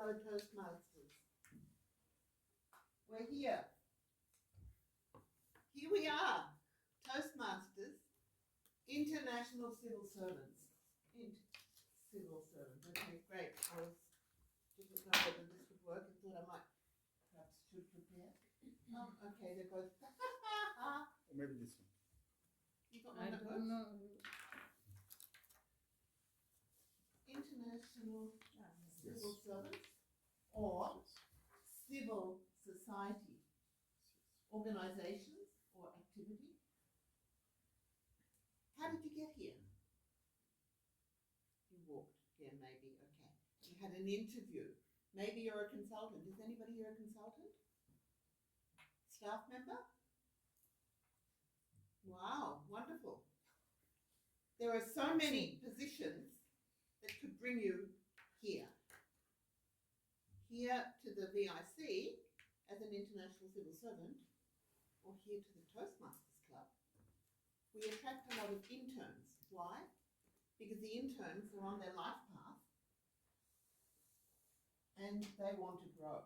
fellow Toastmasters. We're here. Here we are, Toastmasters, International Civil Servants. Civil servants, okay, great. I was didn't know whether this would work and thought I might perhaps should prepare. Oh, okay, they're both. Or maybe this one. You got I one that don't works? know. International Yes. Civil Servants or civil society organizations or activity. How did you get here? You walked here, maybe, okay. You had an interview. Maybe you're a consultant. Is anybody here a consultant? Staff member? Wow, wonderful. There are so many positions that could bring you here. Here to the VIC as an international civil servant, or here to the Toastmasters Club. We attract a lot of interns. Why? Because the interns are on their life path and they want to grow.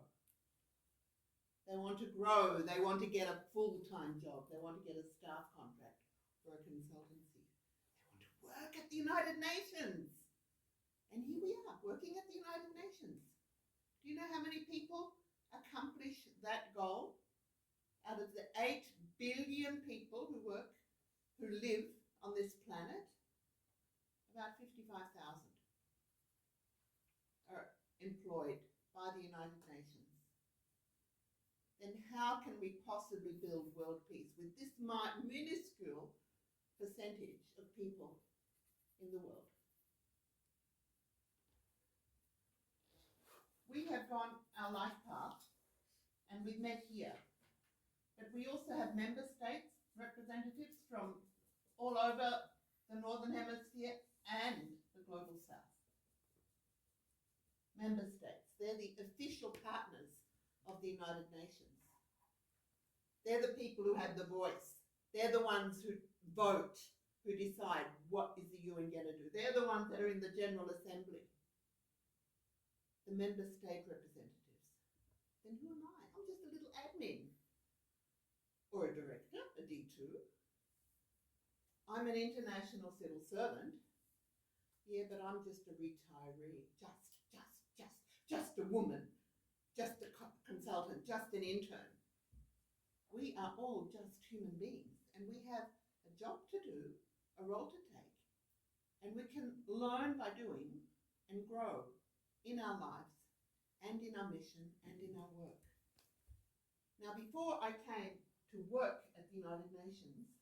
They want to grow, they want to get a full-time job, they want to get a staff contract for a consultancy. They want to work at the United Nations. And here we are, working at the United Nations. Do you know how many people accomplish that goal? Out of the 8 billion people who live on this planet, about 55,000 are employed by the United Nations. Then how can we possibly build world peace with this minuscule percentage of people in the world? We have gone our life path and we've met here. But we also have member states, representatives from all over the Northern Hemisphere and the Global South. Member states, they're the official partners of the United Nations. They're the people who have the voice. They're the ones who vote, who decide what is the UN going to do. They're the ones that are in the General Assembly. The member state representatives. Then who am I? I'm just a little admin. Or a director, a D2. I'm an international civil servant. Yeah, but I'm just a retiree. Just a woman. Just a consultant, just an intern. We are all just human beings and we have a job to do, a role to take. And we can learn by doing and grow in our lives and in our mission and in our work. Now, before I came to work at the United Nations,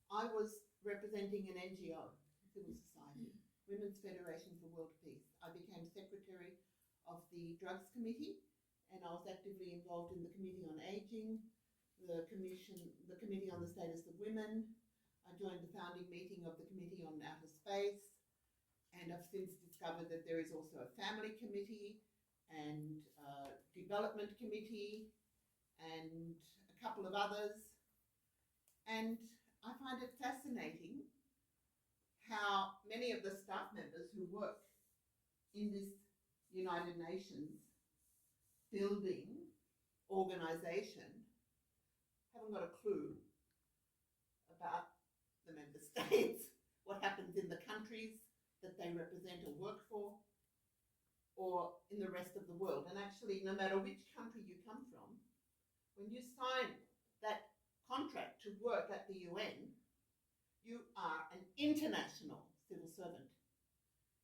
I was representing an NGO, civil society, Women's Federation for World Peace. I became secretary of the Drugs Committee, and I was actively involved in the Committee on Aging, the Committee on the Status of Women. I joined the founding meeting of the Committee on Outer Space, and I've since discovered that there is also a Family Committee and Development Committee and a couple of others. And I find it fascinating how many of the staff members who work in this United Nations building organization haven't got a clue about the member states, what happens in the countries that they represent or work for, or in the rest of the world. And actually, no matter which country you come from, when you sign that contract to work at the UN, you are an international civil servant.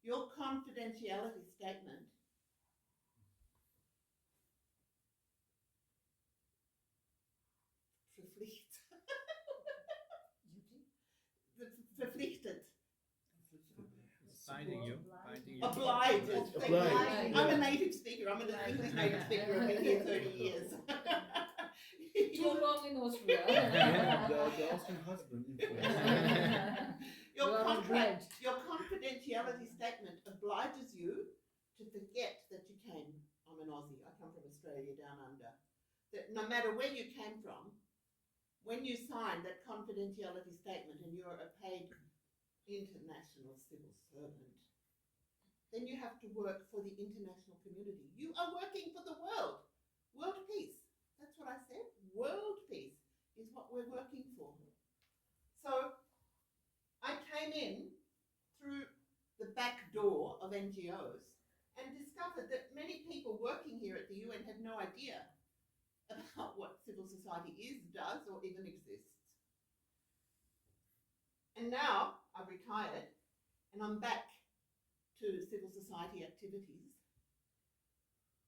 Your confidentiality statement verpflichtet. Binding you. Obliged. Obliged. I'm a native speaker. I'm an English native speaker. I've been here 30 years. Too long in Austria. The Austrian husband influence. Your confidentiality statement obliges you to forget that you came. I'm an Aussie. I come from Australia down under. That no matter where you came from, when you sign that confidentiality statement and you're a paid international civil servant, then you have to work for the international community. You are working for the world. World peace. That's what I said. World peace is what we're working for. So I came in through the back door of NGOs and discovered that many people working here at the UN had no idea about what civil society is, does, or even exists. And now I've retired and I'm back to civil society activities.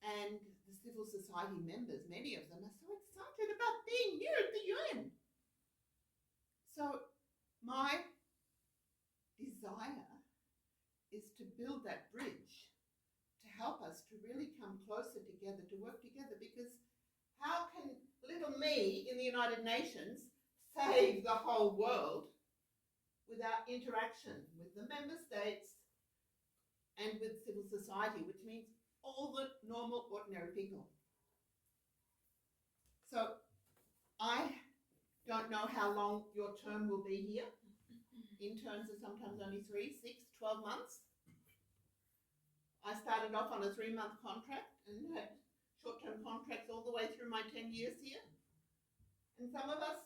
And the civil society members, many of them, are so excited about being here at the UN. So my desire is to build that bridge to help us to really come closer together, to work together, because how can little me in the United Nations save the whole world without interaction with the member states and with civil society, which means all the normal, ordinary people? So I don't know how long your term will be here. Interns are sometimes only 3, 6, 12 months. I started off on a 3-month contract and had short-term contracts all the way through my 10 years here. And some of us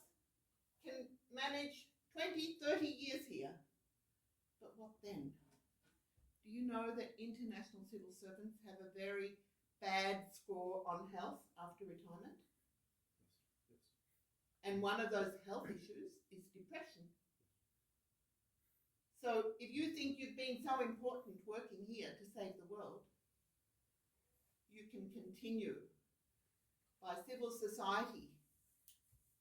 can manage 20, 30 years here. But what then? Do you know that international civil servants have a very bad score on health after retirement? Yes. And one of those health issues is depression. So if you think you've been so important working here to save the world, you can continue by civil society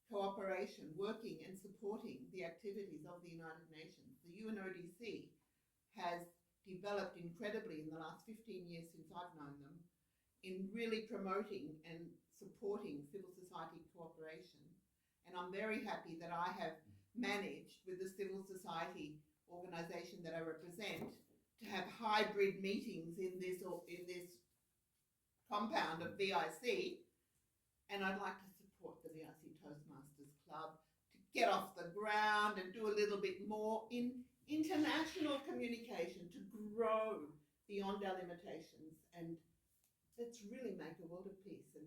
cooperation, working and supporting the activities of the United Nations. The UNODC has developed incredibly in the last 15 years since I've known them in really promoting and supporting civil society cooperation. And I'm very happy that I have managed with the civil society organisation that I represent to have hybrid meetings in this compound of VIC, and I'd like to support the VIC Toastmasters Club to get off the ground and do a little bit more in international communication to grow beyond our limitations, and let's really make a world of peace and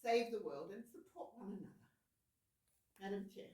save the world and support one another. Madam Chair.